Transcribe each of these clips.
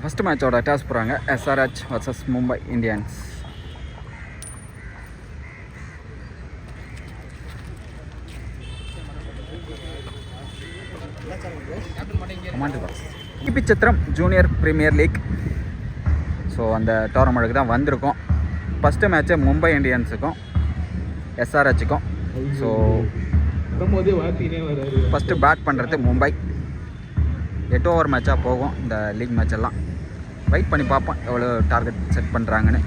First மேட்சோட toss போகிறாங்க. SRH versus Mumbai Indians. கிபி சித்திரம் ஜூனியர் பிரீமியர் லீக். ஸோ அந்த டோர்னமெண்ட்டுக்கு தான் வந்திருக்கோம். ஃபஸ்ட்டு மேட்ச்சு மும்பை இந்தியன்ஸுக்கும் எஸ்ஆர்ஹெச்சுக்கும். ஸோ ஃபஸ்ட்டு பேட் பண்ணுறது மும்பை. 8 ஓவர் மேட்சாக போகும் இந்த லீக் மேட்ச் எல்லாம். வெயிட் பண்ணி பார்ப்போம் எவ்வளோ டார்கெட் செட் பண்ணுறாங்கன்னு.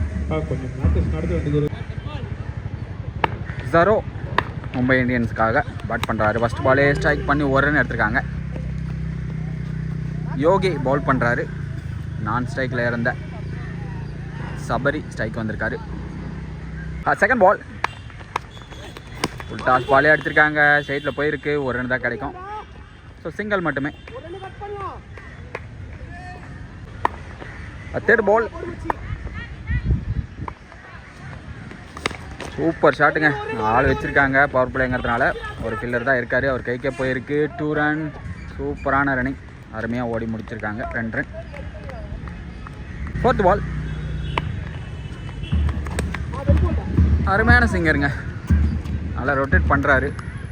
ஜரோ மும்பை இந்தியன்ஸுக்காக பேட் பண்ணுறாரு. ஃபஸ்ட் பாலே ஸ்ட்ரைக் பண்ணி ஒரு ரன் எடுத்திருக்காங்க. யோகி பவுல் பண்ணுறாரு. நான் ஸ்ட்ரைக்கில் இருந்த சபரி ஸ்ட்ரைக் வந்திருக்காரு. செகண்ட் பால் ஃபுல் டாஸ் பாலே அடிச்சிருக்காங்க. ஸ்ட்ரைட்டில் போயிருக்கு. ஒரு ரன் தான் கிடைக்கும். ஸோ சிங்கிள் மட்டுமே. தேர்ட் பால் சூப்பர் ஷாட்டுங்க. ஆள் வச்சுருக்காங்க பவர் பிளேங்கிறதுனால. ஒரு ஃபில்லர் தான் இருக்கார். அவர் கைக்கே போயிருக்கு. 2 ரன். சூப்பரான ரன்னிங். அருமையாக ஓடி முடிச்சிருக்காங்க. 2 ரன். ஃபோர்த் பால் அருமையான சிங்கருங்க. நல்லா ரொட்டேட் பண்ணுறாரு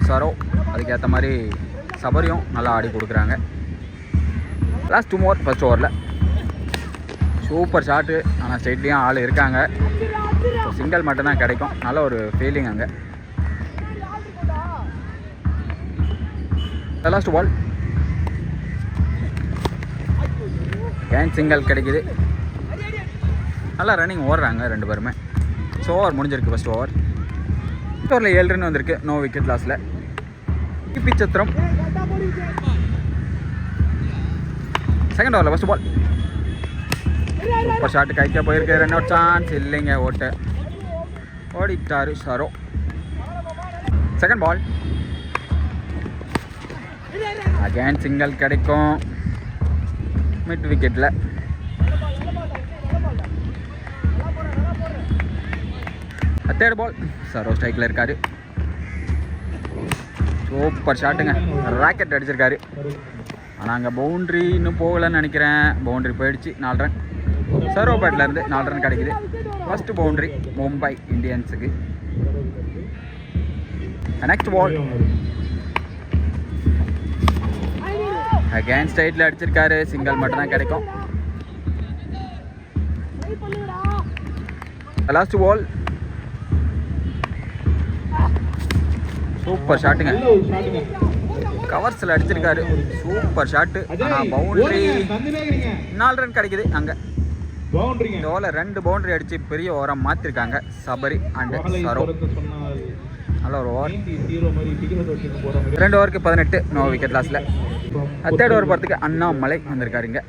சரோ. அதுக்கேற்ற மாதிரி சபரியும் நல்லா ஆடி கொடுக்குறாங்க. லாஸ்ட் 2 more ஃபர்ஸ்ட் ஓவரில். Super shot. ஆனால் ஸ்ட்ரைட்லேயும் ஆள் இருக்காங்க. சிங்கிள் மட்டும்தான் கிடைக்கும். நல்ல ஒரு ஃபீலிங் அங்கே. லாஸ்ட் பால் கேன் சிங்கிள் கிடைக்குது. நல்லா ரன்னிங் ஓடுறாங்க 2 பேருமே. ஸோ ஓவர் முடிஞ்சிருக்கு. First over. ஃபஸ்ட் ஓவரில் 7 ரன் வந்திருக்கு. நோ விக்கெட் லாஸில். கிபி சித்திரம் செகண்ட் ஓவரில் ஃபஸ்ட் பால் சூப்பர் ஷாட்டு. கைக்கா போயிருக்கு. ரன் அவுட் சான்ஸ் இல்லைங்க. ஓடிட்டாரு Saro. Second ball again single கிடைக்கும் மிட் விக்கெட்டில். தேர்ட் பால் சரோ ஸ்ட்ரைக்கில் இருக்காரு. சூப்பர் ஷாட்டுங்க. ராக்கெட் அடிச்சிருக்காரு. ஆனால் அங்கே பவுண்ட்ரி இன்னும் போகலன்னு நினைக்கிறேன். பவுண்ட்ரி போயிடுச்சு. 4 ரன். சரோ பேட்லேருந்து 4 ரன் கிடைக்குது. ஃபஸ்ட்டு பவுண்ட்ரி மும்பை இந்தியன்ஸுக்கு. நெக்ஸ்ட் பால் அகேன் ஸ்ட்ரைட்டில் அடிச்சிருக்காரு. சிங்கிள் மட்டும் தான் கிடைக்கும். லாஸ்ட் பால் சூப்பர் ஷாட்டுங்க. கவர்ஸில் அடிச்சிருக்காரு. Super shot. ஆனால் பவுண்ட்ரி 4 ரன் கிடைக்குது. அங்கே இந்த ஓவரில் 2 பவுண்ட்ரி அடித்து பெரிய ஓவராக மாற்றிருக்காங்க சபரி அண்ட் சரோ. நல்ல ஒரு ஓவர். 2 ஓவருக்கு 18. நோ விக்கெட் லாஸில். தேர்ட் ஓவர் போகிறதுக்கு அண்ணாமலை வந்திருக்காருங்க.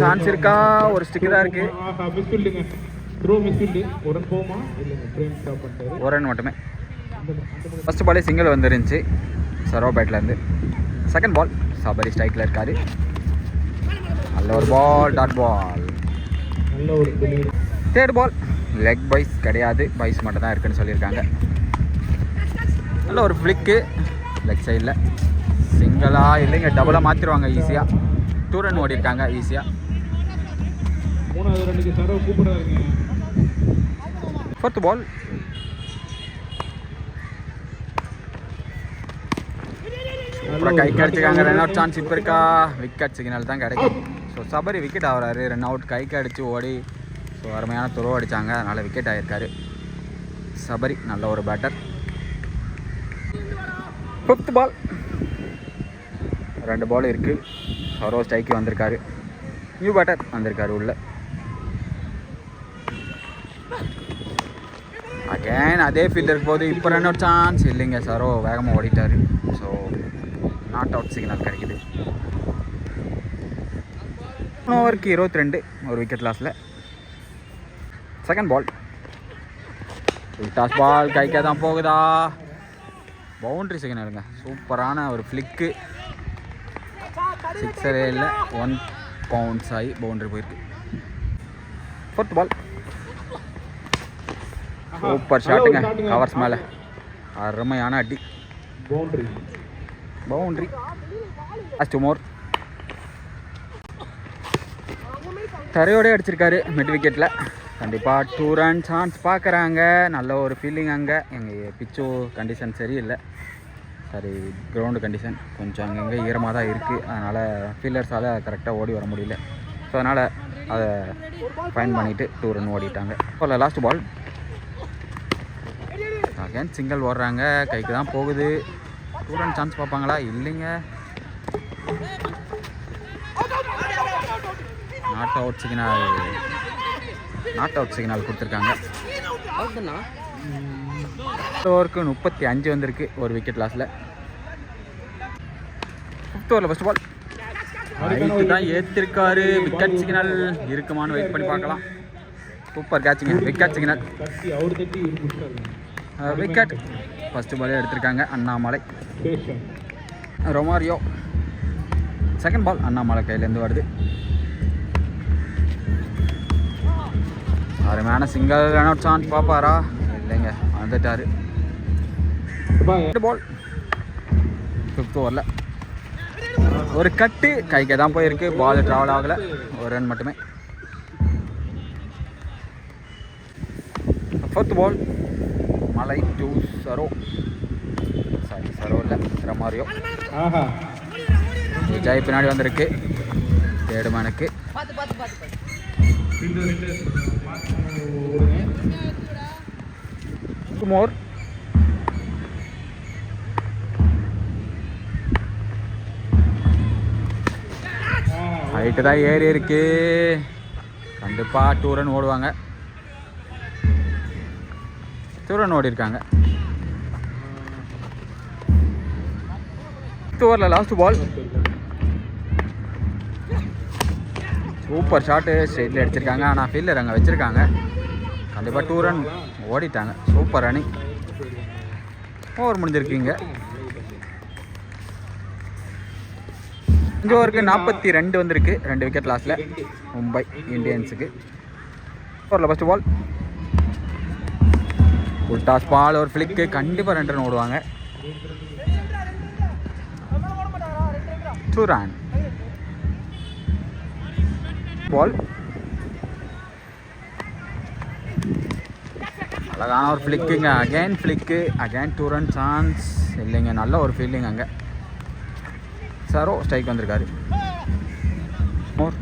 சான்ஸ் இருக்கா? ஒரு ஸ்டிக் தான் இருக்கு. ஒரு ரன் மட்டுமே. ஃபர்ஸ்ட் பாலே சிங்கிள் வந்துருந்துச்சு சரோ பேட்லேருந்து. செகண்ட் பால் சபரி ஸ்ட்ரைக்கில் இருக்காரு. நல்ல ஒரு பால். Dot ball. Third ball leg byes கிடையாது. பைஸ் மட்டும் தான் இருக்குன்னு சொல்லியிருக்காங்க. நல்ல ஒரு ஃப்ளிக்கு லெக் சைடில். சிங்கிளாக இல்லைங்க, டபுளாக மாற்றிடுவாங்க ஈஸியாக. 2 ரன் ஓடி இருக்காங்க ஈஸியாக. ஃபோர்த் பால் அப்புறம் கைக்கு அடிச்சிருக்காங்க. ரன் அவுட் சான்ஸ் இப்போ இருக்கா? விக்கெட் சிக்னல் தான் கிடைக்கும். ஸோ சபரி விக்கெட் ஆகிறாரு. Run out. கைக்கு அடித்து ஓடி ஸோ அருமையான துறவு அடித்தாங்க. அதனால் விக்கெட் ஆகிருக்காரு சபரி. நல்ல ஒரு பேட்டர். ஃபிஃப்த் பால் 2 பால் இருக்குது. சரோ ஸ்ட்ரைக்கு வந்திருக்காரு. நியூ பேட்டர் வந்திருக்காரு உள்ள. அகேன் அதே ஃபீல்டருக்கு போகுது. இப்போ ரன் அவுட் சான்ஸ் இல்லைங்க. சரோ வேகமாக ஓடிட்டார். ஸோ நாட் அவுட் சிக்னல் கிடைக்குது. 3 ஓவருக்கு 22. ஒரு விக்கெட் லாஸில். Second ball toss ball. கைக்காக தான் போகுதா? பவுண்ட்ரி சிக்னலுங்க. சூப்பரான ஒரு ஃப்ளிக்கு. 6 இல்லை 1 பவுன்ஸ் ஆகி பவுண்ட்ரி போயிருக்கு. ஃபோர்த் பால் சூப்பர் ஷாட்டுங்க. கவர்ஸ் மேலே அருமையான அடி. பவுண்ட்ரி. லாஸ்ட் மோர். தரையோடய அடிச்சிருக்காரு மிட் விக்கெட்டில். கண்டிப்பாக 2 run சான்ஸ் பார்க்குறாங்க. நல்ல ஒரு ஃபீலிங் அங்கே. எங்கள் பிச்சு கண்டிஷன் சரியில்லை, சரி கிரவுண்டு கண்டிஷன் கொஞ்சம் அங்கங்கே ஈரமாக தான் இருக்குது. அதனால் ஃபீல்டர்ஸால் கரெக்டாக ஓடி வர முடியல. ஸோ அதனால் அதை ஃபைன் பண்ணிவிட்டு 2 run ஓடிட்டாங்க. இப்போ லாஸ்ட் பால். அகேன் சிங்கிள் ஓடுறாங்க, கைக்கு தான் போகுது. 2 run சான்ஸ் பார்ப்பாங்களா? இல்லைங்க, not out signal. Not out signal கொடுத்துருக்காங்க. ஓவருக்கு 35 வந்திருக்கு ஒரு விக்கெட் லாஸில். 5th ஓவரில் ஃபஸ்ட் பால். ரைட்டு தான் ஏற்றிருக்காரு. விக்கெட் சிக்னல் இருக்குமான்னு வெயிட் பண்ணி பார்க்கலாம். சூப்பர் கேட்சிங்க, விக்கெட் சிக்னல். விக்கெட் ஃபஸ்ட்டு பாலே எடுத்திருக்காங்க Annamalai. Romario. Second ball Annamalai கையிலேருந்து வருது. அருமையான சிங்கிள் ரன் அவுட் சான்ஸ் பார்ப்பாரா? இல்லைங்க, வந்துட்டார். பால் 5th ஓவரில் ஒரு கட்டு கைக்கு தான் போயிருக்கு. பால் ட்ராவல் ஆகலை, ஒரு ரன் மட்டுமே. 4th பால். மலை டு சரோ. சாரி, சரோ இல்லை, ரொமாரியோ. விஜய் பின்னாடி வந்திருக்கு. 3rd மேனுக்கு. மோர். ஹைட்டு தான் ஏறி இருக்கு. கண்டிப்பாக 2 run ஓடுவாங்க. 2 run ஓடி இருக்காங்க. 5th ஓவரில் லாஸ்ட் பால். சூப்பர் ஷாட்டு, ஸ்ட்ரெயிட்டில் அடிச்சிருக்காங்க. ஆனால் ஃபீல்டர் அங்கே வச்சுருக்காங்க. கண்டிப்பாக 2 run ஓடிட்டாங்க. Super running. ஓவர் முடிஞ்சிருக்கீங்க. 5 ஓவருக்கு 42 வந்திருக்கு 2 விக்கெட் லாஸில் மும்பை இந்தியன்ஸுக்கு. ஓவரில் ஃபஸ்ட் பால். ஒரு டாஸ் பால், ஒரு ஃப்ளிக்கு. கண்டிப்பாக 2 run ஓடுவாங்க. 2 run பால். அழகான ஒரு ஃப்ளிக்குங்க. அகேன் ஃப்ளிக்கு. அகேன் 2 run சான்ஸ் இல்லைங்க. நல்ல ஒரு ஃபீல்டிங் அங்கே. சரோ ஸ்ட்ரைக் வந்திருக்காரு. மோர்.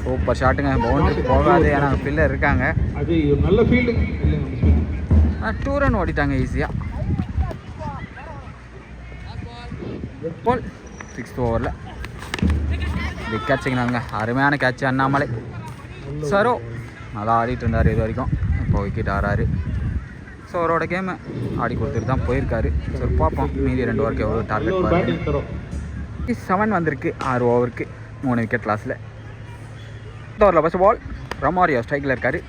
சூப்பர் ஷாட்டுங்க. பவுண்டரி போகாது, ஏன்னா பில்லர் இருக்காங்க. 2 run ஓடிட்டாங்க ஈஸியாக. பால் 6th ஓவரில் விக்கெட் சிக்னலுங்க. அருமையான கேட்ச் அண்ணாமலை. சரோ நல்லா ஆடிட்டு இருந்தார் இது வரைக்கும். இப்போ விக்கெட் ஆறாரு. ஸோ அவரோட கேமை ஆடி கொடுத்துட்டு தான் போயிருக்காரு. ஸோ பார்ப்போம் மீதி 2 ஓவருக்கு எவ்வளோ டார்கெட் பாருங்க. 7 வந்திருக்கு 6 ஓவருக்கு 3 விக்கெட் லாஸில். 5th ஓவரில் ஃபஸ்ட் பால். ரொமாரியோ ஸ்ட்ரைக்கில் இருக்கார்.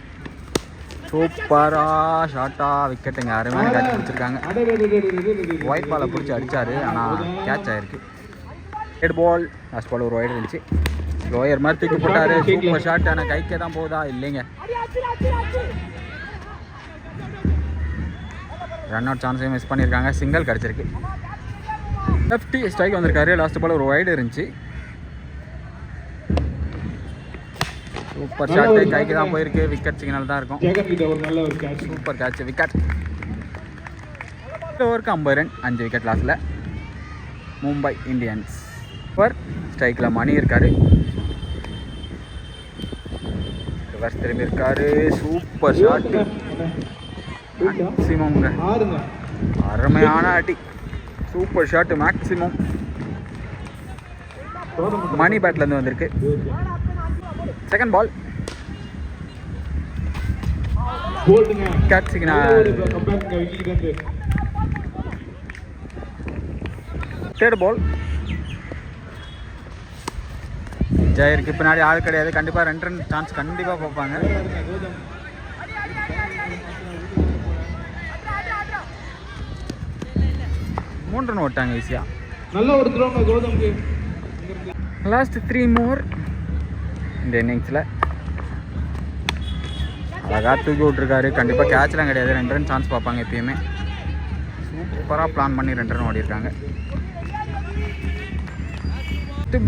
சூப்பராக ஷார்ட்டாக விக்கெட்டுங்க. அருமையான கேட்ச் பிடிச்சிருக்காங்க. ஒயிட் பாலை பிடிச்சி அடித்தார், ஆனால் கேட்ச் ஆகிருக்கு. 3rd பால். லாஸ்ட் பால் ஒரு ஒயிட் இருந்துச்சு. லோயர் மாதிரி தூக்கி போட்டார். சூப்பர் ஷாட், ஆனால் கைக்கே தான் போகுதா? இல்லைங்க, ரன் அவுட் சான்ஸையும் மிஸ் பண்ணியிருக்காங்க. சிங்கிள் கிடச்சிருக்கு. லெஃப்டி ஸ்ட்ரைக் வந்திருக்காரு. லாஸ்ட் பால் ஒரு வைடு இருந்துச்சு. சூப்பர் ஷாட்டு, கைக்கு தான் போயிருக்கு. விக்கெட் சிக்னல் தான் இருக்கும். Super catch, wicket. ஓவருக்கு 50 ரன் 5 விக்கெட் லாஸில் மும்பை இந்தியன்ஸ். சூப்பர் ஸ்ட்ரைக்கில் மணி இருக்காரு. ரிவர்ஸ் திரும்பி இருக்காரு. சூப்பர் ஷாட்டு, மேக்ஸிமம்ங்க. அருமையான அடி. Super shot, maximum. மணி பேட்லேருந்து வந்திருக்கு. 2nd பால். Catch signal. 3rd பால். ஜெயருக்கு பின்னாடி ஆள் கிடையாது. கண்டிப்பாக 2 ரன் சான்ஸ் கண்டிப்பாக பார்ப்பாங்க. மூணு ரன் ஓட்டாங்க ஈஸியாக. நல்ல ஒரு த்ரோங்க கௌதம்க்கு. லாஸ்ட் 3 மோர் இந்த இன்னிங்ஸில். அழகாக தூக்கி விட்ருக்காரு. கண்டிப்பாக கேட்ச்லாம் கிடையாது. 2 ரன் சான்ஸ் பார்ப்பாங்க எப்பயுமே. சூப்பராக பிளான் பண்ணி 2 ரன் ஓடி இருக்காங்க.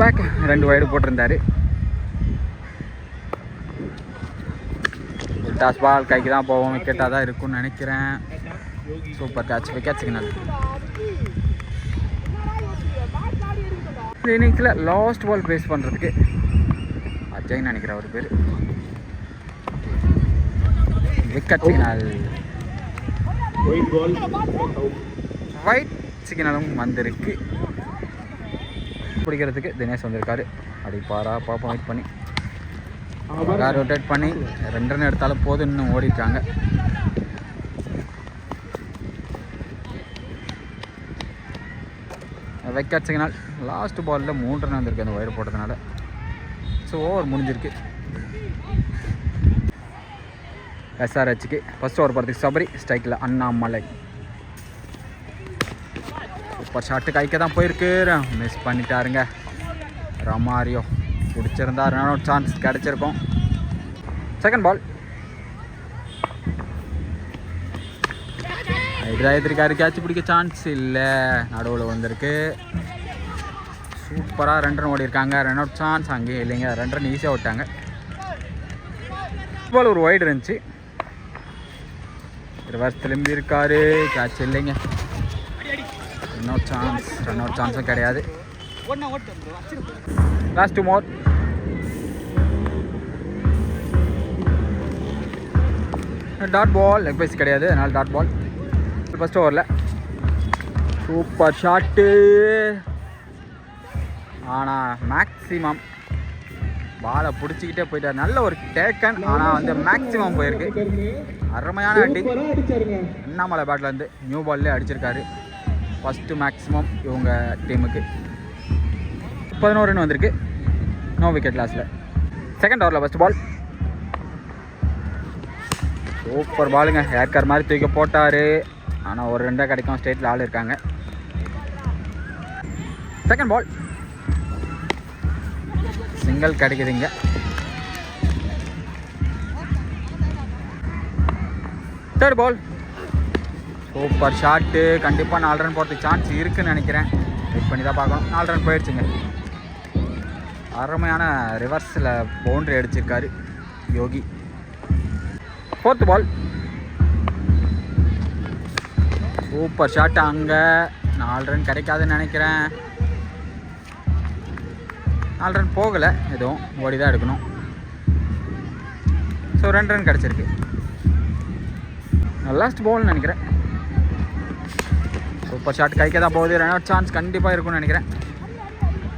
பேக் 2 வைடு போட்டிருந்தாரு. டாஸ் பால் கைக்கு தான் போவோம், விக்கெட்டாக தான் இருக்கும்னு நினைக்கிறேன். Super catch, wicket signal. இந்த இன்னிங்ஸில் லாஸ்ட் பால் பேஸ் பண்ணுறதுக்கு அஜய்ன்னு நினைக்கிறேன் ஒரு பேர். விக்கெட் சிக்னல், ஒயிட் சிக்னலும் வந்திருக்கு. பிடிக்கிறதுக்கு தினேஷ் வந்திருக்காரு. அப்படி பாப்போம் வெயிட் பண்ணி ரொட்டேட் பண்ணி 2 ரன் எடுத்தாலும் போதும், இன்னும் ஓடிட்டாங்க. Wicket signal. லாஸ்ட் பாலில் 3 ரன் வந்திருக்கு அந்த ஒயர் போட்டதுனால. ஸோ ஓவர் முடிஞ்சிருக்கு. SRHக்கு ஃபர்ஸ்ட் ஓவர் போகிறதுக்கு சபரி, ஸ்ட்ரைக்கில் அண்ணாமலை. சூப்பர் ஷாட்டு, கைக்கு தான் போயிருக்கு, மிஸ் பண்ணிட்டாருங்க. ரமாரியோ பிடிச்சிருந்தா ரன் அவுட் சான்ஸ் கிடச்சிருக்கும். செகண்ட் பால் எதிர்க்காரு, கேட்ச் பிடிக்க சான்ஸ் இல்லை, நடுவில் வந்திருக்கு. சூப்பராக 2 ரன் ஓடி இருக்காங்க. ரன் அவுட் சான்ஸ் அங்கேயே இல்லைங்க, 2 ரன் ஈஸியாக விட்டாங்க. பால் ஒரு வைடு இருந்துச்சு, ரிவர்ஸ் திரும்பி இருக்காரு, கேட்ச் இல்லைங்க. ரன் அவுட் சான்ஸும் கிடையாது. Last 2 more. Dot ball, leg byes கிடையாது, அதனால் டாட் பால். ஃபர்ஸ்ட் ஓவரில் சூப்பர் ஷாட்டு, ஆனால் மேக்ஸிமம் பாலை பிடிச்சிக்கிட்டே போயிட்டார். நல்ல ஒரு டேக்கன், ஆனால் வந்து மேக்ஸிமம் போயிருக்கு. அருமையான அடி அண்ணாமலை பேட்லேருந்து நியூ பால்லே அடிச்சிருக்காரு. ஃபஸ்ட்டு மேக்ஸிமம் இவங்க டீமுக்கு 11 ரன் வந்திருக்கு. நோ விக்கெட் லாஸில். செகண்ட் ஓவரில் ஃபஸ்ட் பால் சூப்பர் பாலுங்க, ஏர்கார் மாதிரி தூக்கி போட்டார். ஆனால் ஒரு 2 கிடைக்கும், ஸ்டேட்டில் ஆள் இருக்காங்க. செகண்ட் பால் சிங்கிள் கிடைக்குதுங்க. தேர்ட் பால் சூப்பர் ஷாட்டு, கண்டிப்பாக 4 ரன் போகிறதுக்கு சான்ஸ் இருக்குதுன்னு நினைக்கிறேன். வெயிட் பண்ணி தான் பார்க்கணும். 4 ரன் போயிடுச்சுங்க. அருமையான ரிவர்ஸில் பவுண்ட்ரி அடிச்சிருக்காரு யோகி. ஃபோர்த் பால் சூப்பர் ஷாட், அங்கே 4 ரன் கிடைக்காதுன்னு நினைக்கிறேன். 4 ரன் போகலை, எதுவும் ஓடி தான் எடுக்கணும். ஸோ 2 ரன் கிடச்சிருக்கு. லாஸ்ட் பால்னு நினைக்கிறேன். சூப்பர் ஷாட், கைக்கு தான் போகுது. ரன் அவுட் சான்ஸ் கண்டிப்பாக இருக்கும்னு நினைக்கிறேன்.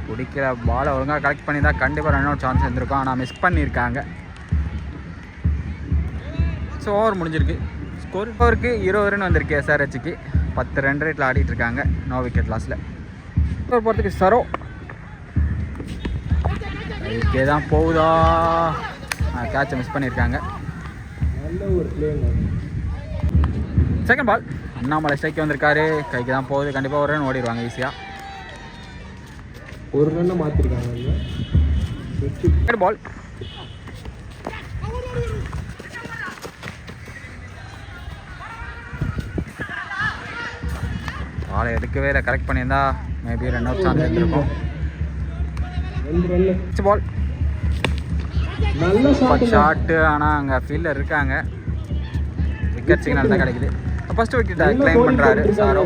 பிடிக்கிற பாலை ஒழுங்காக கலெக்ட் பண்ணி தான் கண்டிப்பாக ரன் அவுட் சான்ஸ் இருந்திருக்கும், ஆனால் மிஸ் பண்ணியிருக்காங்க. ஸோ ஓவர் முடிஞ்சிருக்கு. ஸ்கோர் ஓவருக்கு 20 ரன் வந்திருக்கு. SRHக்கு 10 ரன் ரேட்டில் ஆடிட்டுருக்காங்க. நோ விக்கெட் லாஸில். ஓவர் போகிறதுக்கு சரோ, கைக்கே தான் போகுதா, கேட்சை மிஸ் பண்ணியிருக்காங்க. செகண்ட் பால் அண்ணாமலை ஸ்ட்ரைக்கு வந்திருக்காரு, கைக்கு தான் போகுது, கண்டிப்பாக 1 ரன் ஓடிடுவாங்க ஈஸியாக. 1 ரன் மாற்றிருக்காங்க. செகண்ட் பால் பாலை எடுக்கவே இல்லை, கரெக்ட் பண்ணியிருந்தா மேபி ரன் அவுட் சான்ஸ் இருந்திருக்கும். பால் ஷாட்டு, ஆனால் அங்கே ஃபீல்டர் இருக்காங்க. விக்கெட் சிக்னல் தான் கிடைக்குது. ஃபர்ஸ்ட் விக்கெட்டை கிளைம் பண்ணுறாரு சாரோ.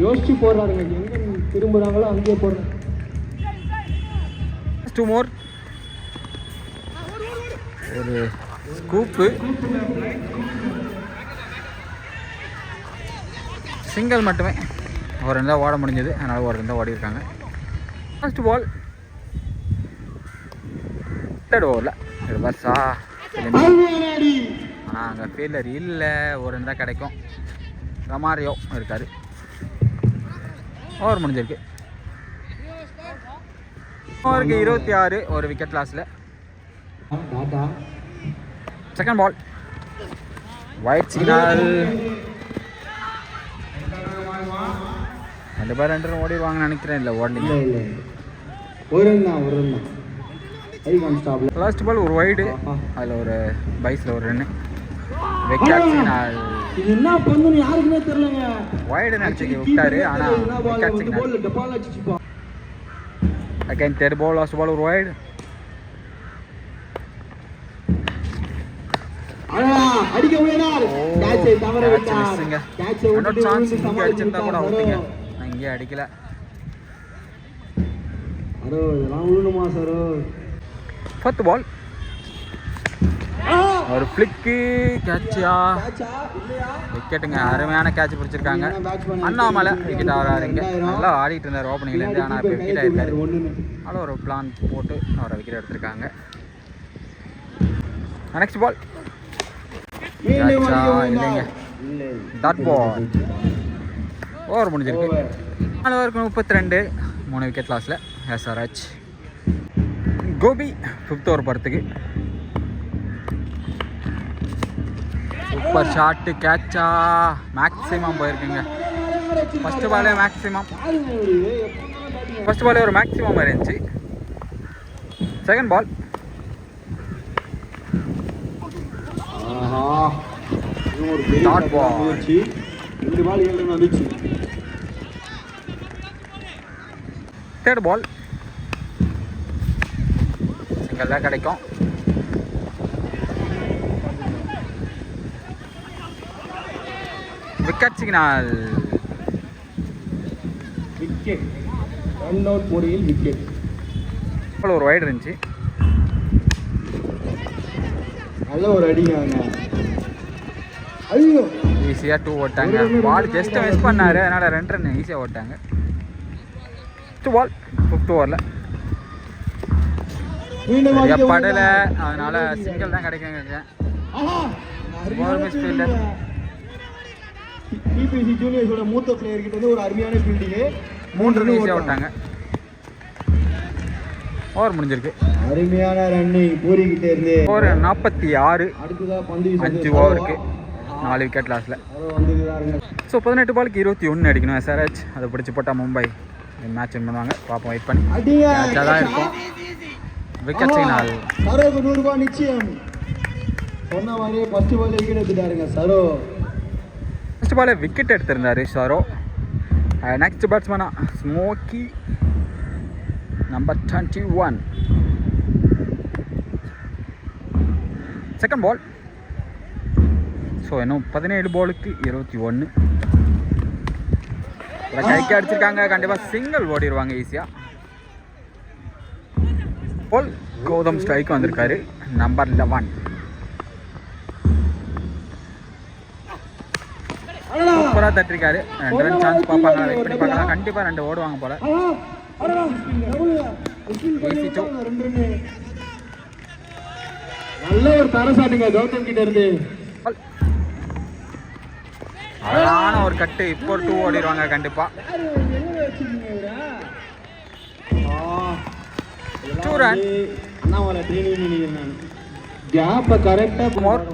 யோசிச்சு போடுறாருங்க, எங்கே திரும்புகிறாங்களோ அங்கேயே போடுறாங்க. 2 more. ஒரு ஸ்கூப்பு, சிங்கிள் மட்டுமே. 1 ரன் தான் ஓட முடிஞ்சது, அதனால் 1 ரன் தான் ஓடி இருக்காங்க. ஃபர்ஸ்ட் பால் தேர்ட் ஓவரில் ரிவர்ஸா, ஆனால் அங்கே ஃபீல்டர் இல்லை, 1 ரன் தான் கிடைக்கும். ரமாரியோ இருக்கார். ஓவர் முடிஞ்சிருக்கு. ஓவருக்கு 26, ஒரு விக்கெட் லாஸில். செகண்ட் பால் ஒயிட் சிக்னல், கண்டிப்பாக 2 ரன் ஓடிடுவாங்கன்னு நினைக்கிறேன். இல்லை ஓடலிங்க, லாஸ்ட் பால் ஒரு வைடு, அதில் ஒரு பைஸில் ஒரு ரன்னு. Wicket signal. இது என்ன பண்ணுன்னு யாருக்குமே தெரியலங்க. வைடு நினச்சி விட்டாரு, ஆனால் again third ball last ball ஒரு வைடு. அடிக்க முடியாது. கேட்சை தவற விட்டார். மிஸ்ஸிங்க. கேட்சை இன்னொரு சான்ஸ் இங்கே அடிச்சிருந்தா கூட அவுட்டுங்க. நான் இங்கே அடிக்கல. அரோ இதெல்லாம் விழுணுமா சரோ? ஃபர்ஸ்ட் பால் ஒரு ஃப்ளிக்கு கேட்சா விக்கெட்டுங்க. அருமையான கேட்ச் பிடிச்சிருக்காங்க. அண்ணாமலை விக்கெட் ஆகிறாருங்க. நல்லா ஆடிட்டு இருந்தார் ஓப்பனிங்லேருந்து, ஆனால் இப்போ விக்கெட் ஆகிருக்காரு. அதனால் ஒரு பிளான் போட்டு அவரை விக்கெட் எடுத்திருக்காங்க. நெக்ஸ்ட் பால் இல்லைங்க, டாட் பால். ஓவர் முடிஞ்சிருக்கு. 4 ஓவருக்கு 32, 3 விக்கெட் லாஸில் எஸ்ஆர்ஹெச். கோபி 5th ஓவர் போகிறதுக்கு சூப்பர் ஷாட்டு கேட்சா மேக்ஸிமம் போயிருக்குங்க. ஃபஸ்ட்டு பாலே மேக்ஸிமம், ஃபஸ்ட் பாலே ஒரு மேக்ஸிமம் இருந்துச்சு. Second ball dot ball. Third ball single தான் கிடைக்கும். Wicket signal. Wicket run out முறையில் விக்கெட். ஒரு வைடு இருந்துச்சு. நல்ல ஒரு அடிங்க. ஐயோ ஈஸியாக 2 ஓட்டாங்க. பால் ஜஸ்ட்டு மிஸ் பண்ணார், அதனால் 2 ரன் ஈஸியாக ஓட்டாங்க. 2 பால் 5th ஓவரில் படலை, அதனால் சிங்கிள் தான் கிடைக்குங்க. டிபிசி ஜூனியர்ஸோட மூத்த பிளேயர் கிட்ட வந்து ஒரு அருமையான ஃபீல்டிங்கு. 3 ரன் ஈஸியாக ஓட்டாங்க. ஓவர் முடிஞ்சிருக்கு. அருமையான ரன்னு பூரிக்கிட்டே இருந்து. ஓவர் 46. அடுத்ததாக பந்து 5 ஓவருக்கு 4 விக்கெட் லாஸில். ஸோ 18 பாலுக்கு 21 அடிக்கணும் எஸ்ஆர்ஹெச். அதை பிடிச்சி போட்டால் மும்பை மேட்ச் வின் பண்ணுவாங்க. பார்ப்போம், வெயிட் பண்ணி. மேட்சாக தான் இருக்கும். Wicket signal. சரோக்கு 100 ரூபாய் நிச்சயம். சொன்ன மாதிரியே ஃபர்ஸ்ட் பால் விக்கெட் எடுத்துட்டாருங்க சரோ. ஃபர்ஸ்ட் பாலே விக்கெட் எடுத்திருந்தாரு சரோ. நெக்ஸ்ட் பேட்ஸ்மேனா ஸ்மோக்கி நம்பர் 21. Second ball. ஸோ இன்னும் 17 பாலுக்கு 21. கைக்கு அடிச்சிருக்காங்க. கண்டிப்பாக சிங்கிள் ஓடிடுவாங்க ஈஸியாக. பால் கௌதம் ஸ்ட்ரைக் வந்திருக்காரு நம்பர் 11. சூப்பராக தட்டிருக்காரு. 2 ரன் சான்ஸ் பார்ப்பாங்க, வெயிட் பண்ணி பார்க்கலாம். கண்டிப்பாக 2 ஓடுவாங்க போல. நல்ல ஒரு தரசாட்டுங்க கௌதம் கிட்ட இருந்து. அழகான ஒரு கட்டு. இப்போ 2 ஓடிடுவாங்க கண்டிப்பாக. 2 ரன். அண்ணாமலை ட்ரெயினிங் கேப்பை கரெக்டாக மோர்.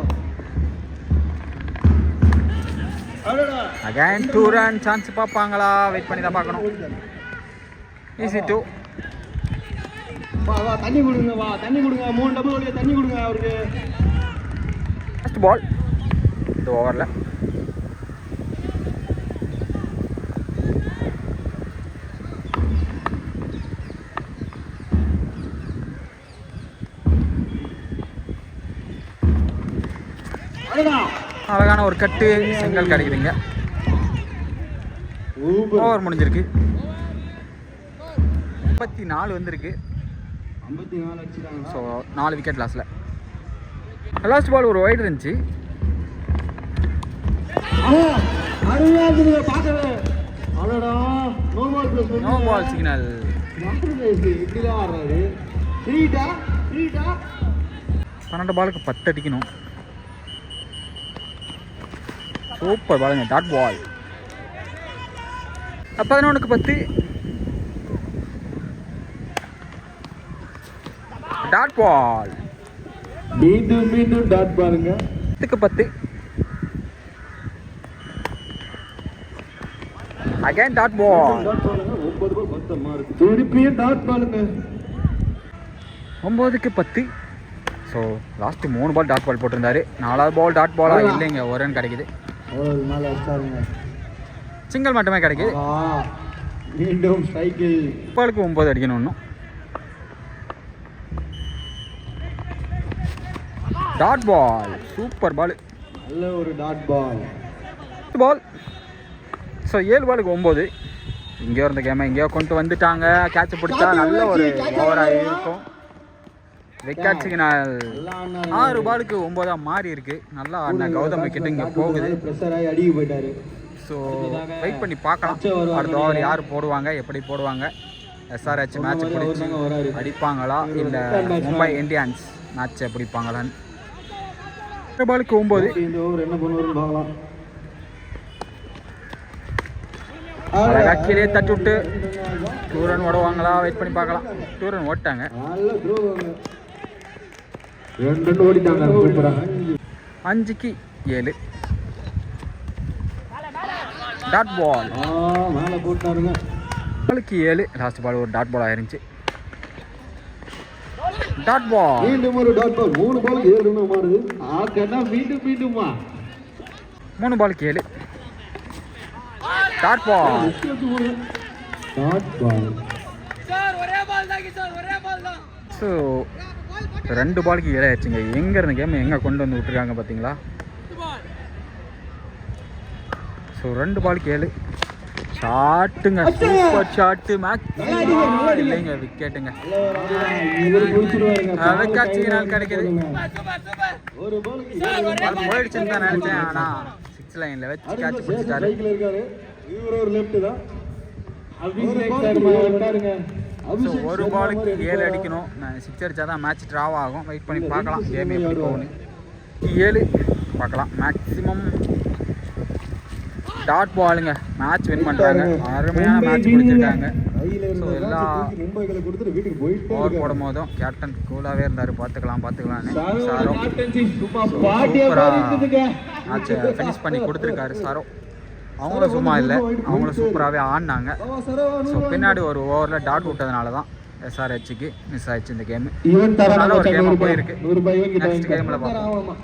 அகைன் 2 ரன் சான்ஸ் பார்ப்பாங்களா? வெயிட் பண்ணி தான் பார்க்கணும். ஈஸி 2. வா தண்ணி கொடுங்க, வா தண்ணி கொடுங்க. 3 டபுள் வழியாக தண்ணி கொடுங்க அவருக்கு. ஃபர்ஸ்ட் பால் இந்த ஓவரில். அழகான ஒரு கட்டு, சிங்கிள் கிடைக்குதுங்க. ஓவர் முடிஞ்சிருக்கு. 54 வந்திருக்கு. 54 அடிச்சிட்டாங்க. ஸோ 4 விக்கெட் லாஸில். லாஸ்ட் பால் ஒரு வைடு இருந்துச்சு. No ball signal. 12 பாலுக்கு 10 அடிக்கணும். சூப்பர் பாலுங்க, டாட் பால். 11க்கு 10 dot ball. மீண்டும் டாட் பாலுங்க. 10 அகைன் டாட் பால். 9க்கு 10. So last 3 ball dot ball போட்டிருந்தாரு. 4வது பால் டாட் பாலாக இல்லைங்க, 1 ரன் கிடைக்குது. ஓவர் மேலே அடிச்சாருங்க. சிங்கிள் மட்டுமே கிடைக்குது. மீண்டும் ஸ்ட்ரைக்கில். பாலுக்கு 9 அடிக்கணும் இன்னும். டாட் பால், சூப்பர் பால், நல்ல ஒரு டாட் பால். ஸோ 7 பாலுக்கு 9. இங்கேயோ இருந்த கேமை எங்கேயோ கொண்டு வந்துட்டாங்க. கேட்ச் பிடிச்சா நல்ல ஒரு ஓவராக இருக்கும். Wicket signal. 6 பாலுக்கு 9 மாறி இருக்கு. நல்லா ஆடின கௌதம் விக்கெட் இங்கே போகுது. அடிக்க போயிட்டாரு. ஸோ வெயிட் பண்ணி பார்க்கலாம் அடுத்த ஓவர் யார் போடுவாங்க, எப்படி போடுவாங்க. SRH மேட்ச் பிடிச்சி அடிப்பாங்களா இல்லை மும்பை இந்தியன்ஸ் மேட்சை பிடிப்பாங்களான்னு. 6 பாலுக்கு 9. இந்த ஓவர் என்ன பண்ணுவாருன்னு பார்க்கலாம். அழகா கீழே தட்டி விட்டு 2 ரன் ஓடுவாங்களா, வெயிட் பண்ணி பார்க்கலாம். 2 ரன் ஓட்டாங்க. 2 ரன் ஓடிட்டாங்க. 5க்கு 7. டாட் பால் மேலே போட்டாருங்க. 4க்கு 7. லாஸ்ட் பால் ஒரு டாட் பால் ஆயிருந்துச்சு. டாட் பால், மீண்டும் ஒரு டாட் பால். 3 பாலுக்கு 7 ரன் மாறுது. மீண்டும் மீண்டுமா 3 பாலுக்கு 7. Dot ball, dot ball. So 2 பாலுக்கு 7 ஆயிடுச்சுங்க. எங்கே இருந்த கேம் எங்கே கொண்டு வந்து விட்டுருக்காங்க பார்த்தீங்களா. ஸோ 2 பாலுக்கு 7. ஷாட்டுங்க, சூப்பர் ஷாட்டு. மேட்ச் இல்லைங்க, விக்கெட்டுங்க. விக்கெட் சிக்னல் கிடைக்குது. போயிடுச்சுன்னு தான் நினைச்சேன், ஆனால் 6 லைனில் வச்சு கேட்ச் பிடிச்சிட்டாரு. ஸோ 1 பாலுக்கு 7 அடிக்கணும். நான் 6 அடித்தா தான் மேட்ச் ட்ராவ் ஆகும். வெயிட் பண்ணி பார்க்கலாம் கேம் எப்படி போகணும். 7 பார்க்கலாம். மேக்ஸிமம் டாட் பாலுங்க. மேட்ச் வின் பண்ணுறாங்க. அருமையான மேட்ச் பிடிச்சிருக்காங்க. ஸோ எல்லா ஓவர் போடும் போதும் கேப்டன் கூலாகவே இருந்தார். பார்த்துக்கலாம்னு சாரோ சூப்பராக மேட்சை ஃபினிஷ் பண்ணி கொடுத்துருக்காரு. சாரோ அவங்களும் சும்மா இல்லை, அவங்களும் சூப்பராகவே ஆடினாங்க. ஸோ பின்னாடி ஒரு ஓவரில் டாட் விட்டதுனால தான் SRHக்கு மிஸ் ஆயிடுச்சு இந்த கேமு. நல்ல ஒரு கேமாக போயிருக்கு. நெக்ஸ்ட் கேமில் பார்ப்போம்.